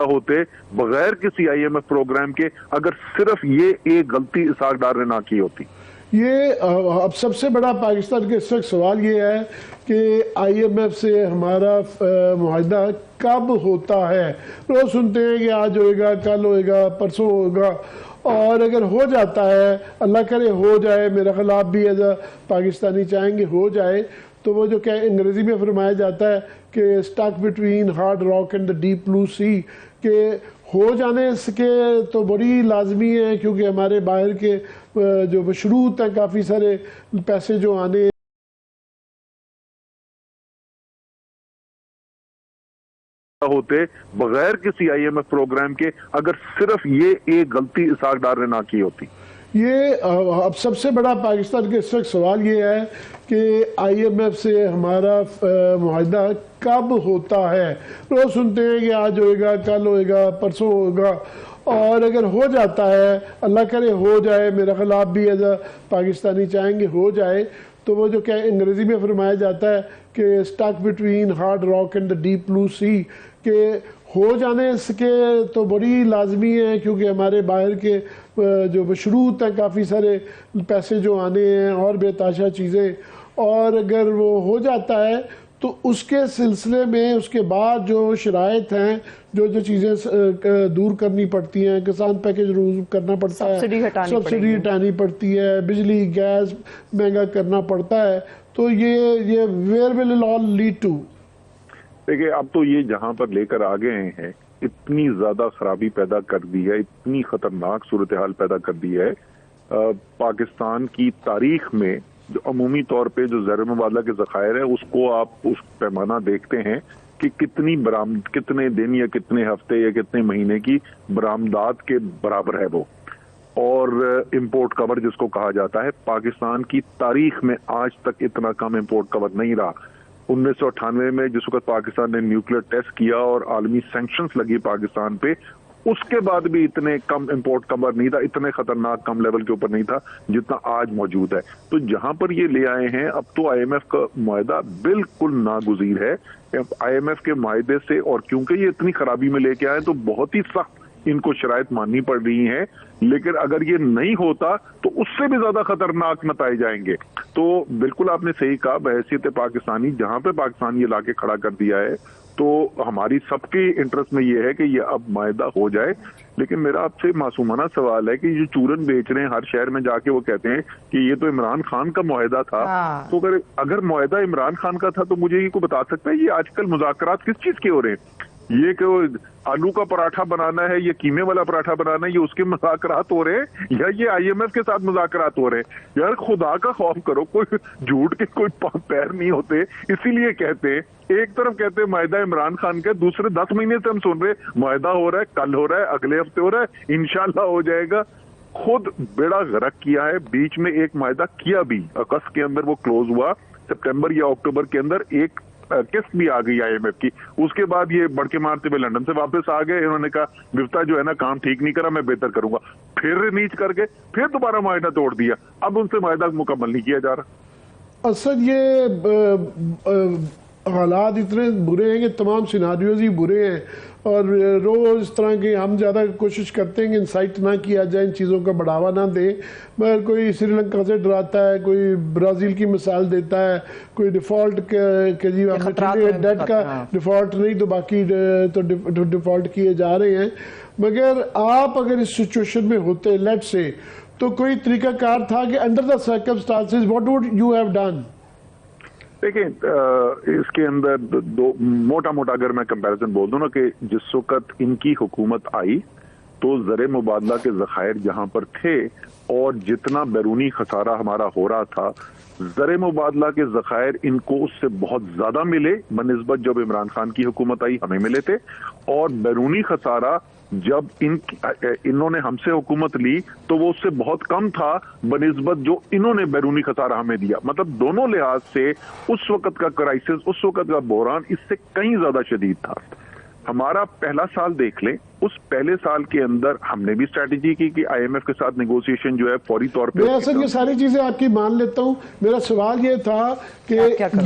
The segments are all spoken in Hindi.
होते बगैर किसी आईएमएफ प्रोग्राम के, अगर सिर्फ ये एक गलती इसाक डार ने ना की होती। ये अब सबसे बड़ा पाकिस्तान के इस वक्त सवाल ये है कि आईएमएफ से हमारा मुआहदा कब होता है। रोज सुनते हैं कि आज होएगा, कल होएगा, परसों होगा, और अगर हो जाता है, अल्लाह करे हो जाए, मेरा ख्याल आप भी एज अ पाकिस्तानी चाहेंगे हो जाए, तो वो जो क्या अंग्रेज़ी में फरमाया जाता है कि stuck between hard rock and the deep blue sea, के हो जाने के तो बड़ी लाजमी है, क्योंकि हमारे बाहर के जो मशरूत हैं काफ़ी सारे पैसे जो आने होते बगैर किसी आईएमएफ प्रोग्राम के, अगर सिर्फ ये एक गलती इसाक डार ने ना की होती। ये अब सबसे बड़ा पाकिस्तान के इस वक्त सवाल ये है कि आईएमएफ से हमारा मुआहदा कब होता है। रोज सुनते हैं कि आज होएगा, कल होएगा, परसों होगा, और अगर हो जाता है, अल्लाह करे हो जाए, मेरा ख्याल आप भी एज अ पाकिस्तानी चाहेंगे हो जाए, तो वो जो क्या अंग्रेज़ी में फरमाया जाता है कि stuck between hard rock and the deep blue sea, के हो जाने के तो बड़ी लाजमी है, क्योंकि हमारे बाहर के जो मशरूत हैं काफ़ी सारे पैसे जो आने हैं और बेताशा चीज़ें, और अगर वो हो जाता है तो उसके सिलसिले में उसके बाद जो शराइत हैं, जो चीज़ें दूर करनी पड़ती हैं, किसान पैकेज रूल करना पड़ता है, सब्सिडी हटानी पड़ती है, बिजली गैस महंगा करना पड़ता है, तो ये where will it all lead to. देखिए, अब तो ये जहां पर लेकर आ गए हैं, इतनी ज्यादा खराबी पैदा कर दी है, इतनी खतरनाक सूरत हाल पैदा कर दी है पाकिस्तान की तारीख में। जो अमूमी तौर पे जो ज़र मुबादला के ज़खायर है, उसको आप उस पैमाना देखते हैं कि कितने दिन या कितने हफ्ते या कितने महीने की बरामदात के बराबर है वो। और इंपोर्ट कवर जिसको कहा जाता है, पाकिस्तान की तारीख में आज तक इतना कम इंपोर्ट कवर नहीं रहा। 1998 में जिस वक्त पाकिस्तान ने न्यूक्लियर टेस्ट किया और आलमी सैंक्शंस लगी पाकिस्तान पे, उसके बाद भी इतने कम इंपोर्ट कवर नहीं था, इतने खतरनाक कम लेवल के ऊपर नहीं था जितना आज मौजूद है। तो जहां पर ये ले आए हैं, अब तो आईएमएफ का मुआहदा बिल्कुल नागुज़ीर है। आईएमएफ के मुआहदे से, और क्योंकि ये इतनी खराबी में लेके आए, तो बहुत ही सख्त इनको शराइत माननी पड़ रही है। लेकिन अगर ये नहीं होता तो उससे भी ज्यादा खतरनाक नताइज आएंगे। तो बिल्कुल आपने सही कहा, बहैसियत पाकिस्तानी जहां पे पाकिस्तान ये लाके खड़ा कर दिया है, तो हमारी सबके इंटरेस्ट में ये है कि ये अब मुआहदा हो जाए। लेकिन मेरा आपसे मासूमाना सवाल है कि जो चूरन बेच रहे हैं हर शहर में जाके, वो कहते हैं कि ये तो इमरान खान का मुआहदा था। तो अगर मुआहदा इमरान खान का था, तो मुझे ये को बता सकता है ये आजकल मुज़ाकरात किस चीज के हो रहे हैं? ये कि आलू का पराठा बनाना है, ये कीमे वाला पराठा बनाना है, ये उसके मुज़ाकरात हो रहे हैं, या ये आईएमएफ के साथ मुज़ाकरात हो रहे हैं? यार खुदा का खौफ करो, कोई झूठ के कोई पैर नहीं होते। इसीलिए कहते हैं, एक तरफ कहते हैं मुआहदा इमरान खान का, दूसरे 10 महीने से हम सुन रहे मुआहदा हो रहा है, कल हो रहा है, अगले हफ्ते हो रहा है, इंशाल्लाह हो जाएगा। खुद बेड़ा गर्क किया है। बीच में एक मुआहदा किया भी, अगस्त के अंदर वो क्लोज हुआ, सितंबर या अक्टूबर के अंदर एक किस्त भी आ गई आईएमएफ की। उसके बाद ये बढ़ के मारते हुए लंदन से वापस आ गए। इन्होंने कहा विफ्ता जो है ना, काम ठीक नहीं करा, मैं बेहतर करूंगा। फिर नीच करके फिर दोबारा मुआहदा तोड़ दिया। अब उनसे मुआहदा मुकम्मल नहीं किया जा रहा। असल ये हालात इतने बुरे हैं कि तमाम सिनारियोज ही बुरे हैं, और रोज़ इस तरह की हम ज़्यादा कोशिश करते हैं कि इंसाइट ना किया जाए, इन चीज़ों का बढ़ावा ना दें। मगर कोई श्रीलंका से डराता है, कोई ब्राज़ील की मिसाल देता है, कोई डिफ़ॉल्ट के जी हमने डेट का डिफ़ॉल्ट नहीं तो बाकी तो डिफ़ॉल्ट किए जा रहे हैं। मगर आप अगर इस सिचुएशन में होते लेट से, तो कोई तरीकाकार था कि under the circumstances what would you have done? देखिए, इसके अंदर दो मोटा मोटा अगर मैं कंपैरिजन बोल दूं ना, कि जिस वक्त इनकी हुकूमत आई तो ज़र मुबादला के ज़खायर जहां पर थे और जितना बैरूनी खसारा हमारा हो रहा था, ज़र मुबादला के ज़खायर इनको उससे बहुत ज्यादा मिले बनिस्बत जब इमरान खान की हुकूमत आई हमें मिले थे। और बैरूनी खसारा जब इन्होंने हमसे हुकूमत ली तो वो उससे बहुत कम था बनिस्बत जो इन्होंने बैरूनी खसारा हमें दिया। मतलब दोनों लिहाज से उस वक्त का क्राइसिस, उस वक्त का बहरान इससे कहीं ज्यादा शदीद था। हमारा पहला साल देख लें, उस पहले साल के अंदर हमने भी स्ट्रैटेजी की कि आईएमएफ के साथ नेगोशिएशन जो है फौरी तौर पे। मैं सर ये सारी चीजें आपकी मान लेता हूं, मेरा सवाल ये था कि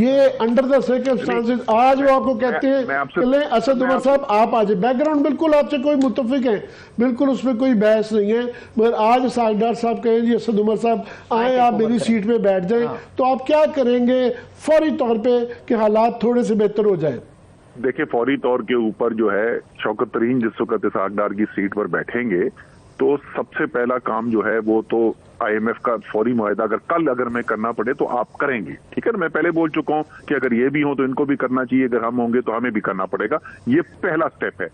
ये अंडर द सर्कमस्टांसेस आज वो आपको कहते हैं असद उमर साहब आप आज बैकग्राउंड बिल्कुल आपसे कोई मुत्तफिक है, बिल्कुल उसमें कोई बहस नहीं है, मगर आज सागदार साहब कहें जी असद उमर साहब आए आप मेरी सीट पे बैठ जाएं, तो आप क्या करेंगे फौरी तौर पे कि हालात थोड़े से बेहतर हो जाए? देखिए फौरी तौर के ऊपर जो है शौकत तरीन जिस वक्त इसहाक की सीट पर बैठेंगे तो सबसे पहला काम जो है वो तो आईएमएफ का फौरी मुआहदा अगर मैं करना पड़े तो आप करेंगे, ठीक है ना। मैं पहले बोल चुका हूं कि अगर ये भी हो तो इनको भी करना चाहिए, अगर हम होंगे तो हमें भी करना पड़ेगा। ये पहला स्टेप है।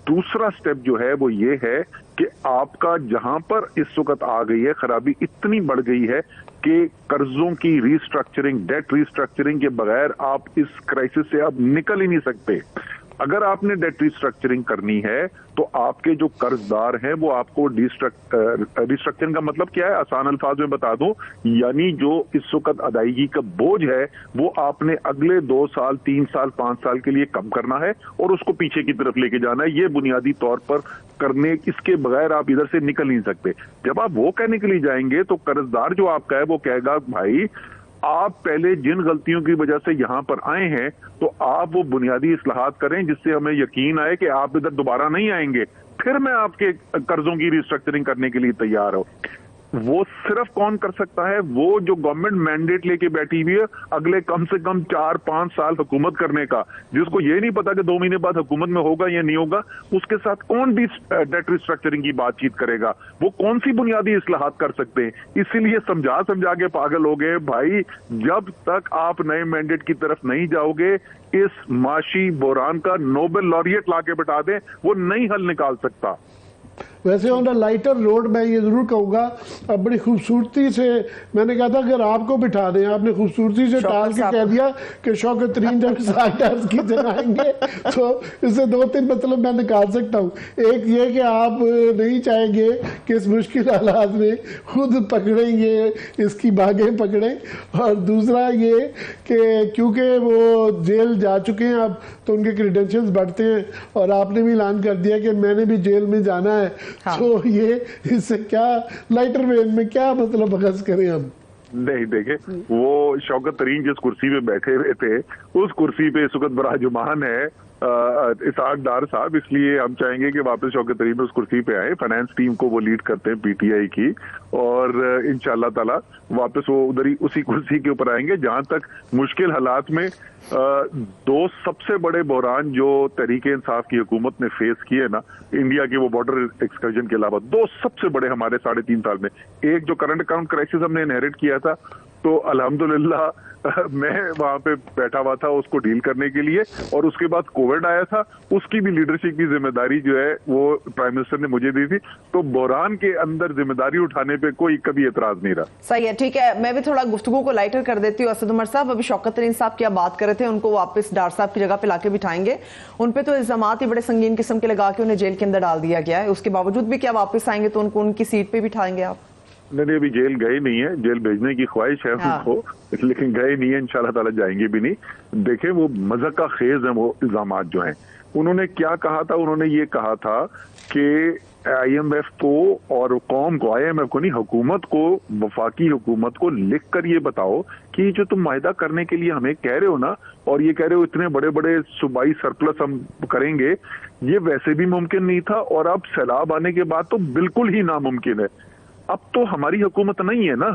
दूसरा स्टेप जो है वो ये है कि आपका जहां पर इस वक्त आ गई है खराबी इतनी बढ़ गई है कि कर्जों की रीस्ट्रक्चरिंग, डेट रीस्ट्रक्चरिंग के बगैर आप इस क्राइसिस से अब निकल ही नहीं सकते। अगर आपने डेट रिस्ट्रक्चरिंग करनी है तो आपके जो कर्जदार हैं वो आपको रिस्ट्रक्चरिंग का मतलब क्या है, आसान अल्फाज में बता दूं, यानी जो इस वक्त अदायगी का बोझ है वो आपने अगले 2 साल 3 साल 5 साल के लिए कम करना है और उसको पीछे की तरफ लेके जाना है। ये बुनियादी तौर पर करने, इसके बगैर आप इधर से निकल नहीं सकते। जब आप वो कहने के लिए जाएंगे तो कर्जदार जो आपका है वो कहेगा भाई आप पहले जिन गलतियों की वजह से यहां पर आए हैं तो आप वो बुनियादी इस्लाहात करें जिससे हमें यकीन आए कि आप इधर दोबारा नहीं आएंगे, फिर मैं आपके कर्जों की रिस्ट्रक्चरिंग करने के लिए तैयार हूं। वो सिर्फ कौन कर सकता है? वो जो गवर्नमेंट मैंडेट लेके बैठी हुई है अगले कम से कम 4-5 साल हुकूमत करने का, जिसको ये नहीं पता कि 2 महीने बाद हुकूमत में होगा या नहीं होगा, उसके साथ कौन भी डेट रिस्ट्रक्चरिंग की बातचीत करेगा? वो कौन सी बुनियादी इस्लाहात कर सकते हैं? इसीलिए समझा समझा के पागल हो गए भाई। जब तक आप नए मैंडेट की तरफ नहीं जाओगे इस माशी बहरान का नोबेल लॉरिएट लाके बिठा दें, वो नहीं हल निकाल सकता। वैसे ऑन द लाइटर रोड मैं ये ज़रूर कहूँगा, अब बड़ी खूबसूरती से मैंने कहा था अगर आपको बिठा दें, आपने खूबसूरती से टाल के कह दिया कि शौकत तरीन जब साइडर्स की जगह आएंगे तो इससे 2-3 मतलब मैं निकाल सकता हूँ। एक ये कि आप नहीं चाहेंगे कि इस मुश्किल हालात में खुद पकड़ेंगे, इसकी बागें पकड़ें, और दूसरा ये कि क्योंकि वो जेल जा चुके हैं अब तो उनके क्रीडेंशियल्स बढ़ते हैं और आपने भी ऐलान कर दिया कि मैंने भी जेल में जाना है। हाँ। तो ये इससे क्या लाइटर वेन में क्या मतलब बहस करें हम? नहीं देखे, वो शौकत तरीन जिस कुर्सी पे बैठे हुए थे उस कुर्सी पे इस वक्त बराजुमान है इसहाक डार साहब, इसलिए हम चाहेंगे कि वापस शौकत तरीन उस कुर्सी पे आए। फाइनेंस टीम को वो लीड करते हैं पीटीआई की, और इंशाल्लाह ताला वापस वो उधर ही उसी कुर्सी के ऊपर आएंगे। जहां तक मुश्किल हालात में 2 सबसे बड़े बहरान जो तहरीके इंसाफ की हुकूमत ने फेस किए ना, इंडिया के वो बॉर्डर एक्सकर्जन के अलावा 2 सबसे बड़े हमारे 3.5 साल में, एक जो करंट अकाउंट क्राइसिस हमने इनहेरिट किया था, तो अल्हम्दुलिल्लाह मैं वहां पे बैठा हुआ था उसको डील करने के लिए, और उसके बाद कोविड आया था, उसकी भी लीडरशिप की जिम्मेदारी जो है वो प्राइम मिनिस्टर ने मुझे दी थी। तो बहरान के अंदर जिम्मेदारी उठाने पे कोई कभी एतराज नहीं रहा। सही है, ठीक है। मैं भी थोड़ा गुफ्तगू को लाइटर कर देती हूँ। असद उमर साहब, अभी शौकत तरीन साहब क्या बात कर रहे थे, उनको वापस डार साहब की जगह पे लाके बिठाएंगे। उन पे तो इल्जामात ही बड़े संगीन किस्म के लगा के उन्हें जेल के अंदर डाल दिया गया है, उसके बावजूद भी क्या वापस आएंगे तो उनको उनकी सीट पे बिठाएंगे आप? नहीं, अभी जेल गए नहीं है, जेल भेजने की ख्वाहिश है उनको, लेकिन गए नहीं है, इंशाल्लाह ताला जाएंगे भी नहीं। देखें वो मज़ाक का खेज है वो इल्जामात जो हैं। उन्होंने क्या कहा था? उन्होंने ये कहा था कि आईएमएफ को और कौम को, आईएमएफ को नहीं, हुकूमत को, वफाकी हुकूमत को लिख कर ये बताओ कि जो तुम माहिदा करने के लिए हमें कह रहे हो ना, और ये कह रहे हो इतने बड़े बड़े सूबाई सरप्लस हम करेंगे, ये वैसे भी मुमकिन नहीं था और अब सैलाब आने के बाद तो बिल्कुल ही नामुमकिन है। अब तो हमारी हुकूमत नहीं है ना,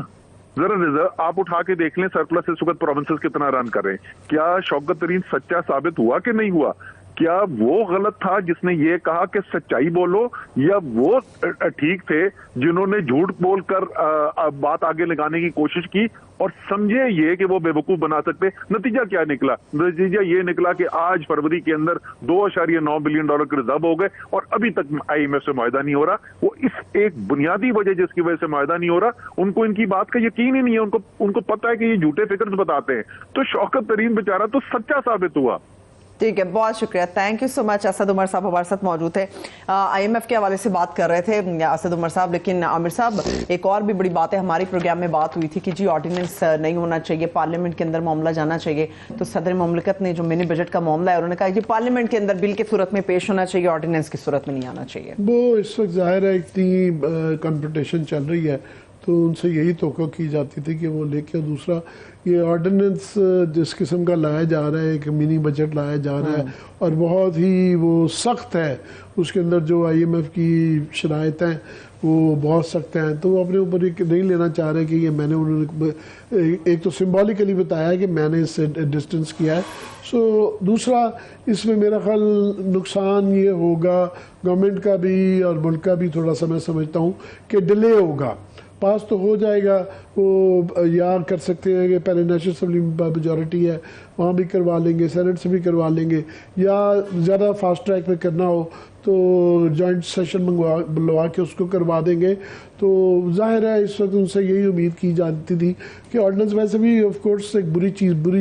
जरा रिजर्व आप उठा के देख लें, सरप्लस इस वक्त प्रोविंसेस कितना रन कर रहे हैं। क्या शौकत तरीन सच्चा साबित हुआ कि नहीं हुआ? क्या वो गलत था जिसने ये कहा कि सच्चाई बोलो, या वो ठीक थे जिन्होंने झूठ बोलकर बात आगे लगाने की कोशिश की और समझे ये कि वो बेवकूफ बना सकते? नतीजा क्या निकला? नतीजा ये निकला कि आज फरवरी के अंदर $2.9 बिलियन के रिजर्व हो गए और अभी तक आईएमएफ से मुआहदा नहीं हो रहा। वो इस एक बुनियादी वजह जिसकी वजह से मुआहदा नहीं हो रहा, उनको इनकी बात का यकीन ही नहीं है। उनको पता है कि ये झूठे फिगर्स बताते हैं। तो शौकत तरीन बेचारा तो सच्चा साबित हुआ। ठीक है, बहुत शुक्रिया, thank you so much. Asad Umar साहब हमारे साथ मौजूद थे। IMF के हवाले से बात कर रहे थे असद उमर साहब, लेकिन आमिर साहब एक और भी बड़ी बात है, हमारी प्रोग्राम में बात हुई थी कि जी ऑर्डिनेंस नहीं होना चाहिए, पार्लियामेंट के अंदर मामला जाना चाहिए। तो सदर मुमलिकत ने जो मिनी बजट का मामला है उन्होंने कहा कि पार्लियामेंट के अंदर बिल की सूरत में पेश होना चाहिए, ऑर्डिनेंस की सूरत में नहीं आना चाहिए। वो इस वक्त जाहिर है इतनी कंपटीशन चल रही है तो उनसे यही तवक्को की जाती थी कि वो लेके, दूसरा ये ऑर्डिनेंस जिस किस्म का लाया जा रहा है, एक मिनी बजट लाया जा रहा है और बहुत ही वो सख्त है, उसके अंदर जो IMF की शराइत हैं वो बहुत सख्त हैं, तो वो अपने ऊपर एक नहीं लेना चाह रहे कि ये मैंने उन्होंने एक तो सिंबॉलिकली बताया कि मैंने इससे डिस्टेंस किया है। सो दूसरा इसमें मेरा ख्याल नुकसान ये होगा गवर्नमेंट का भी और मुल्क का भी, थोड़ा सा मैं समझता हूँ कि डिले होगा। पास तो हो जाएगा, वो या कर सकते हैं कि पहले नेशनल असेंबली में मेजॉरिटी है वहाँ भी करवा लेंगे, सेनेट से भी करवा लेंगे, या ज़्यादा फास्ट ट्रैक में करना हो तो जॉइंट सेशन बुलवा के उसको करवा देंगे। तो जाहिर है इस वक्त उनसे यही उम्मीद की जाती थी कि ऑर्डिनेंस वैसे भी ऑफ कोर्स एक बुरी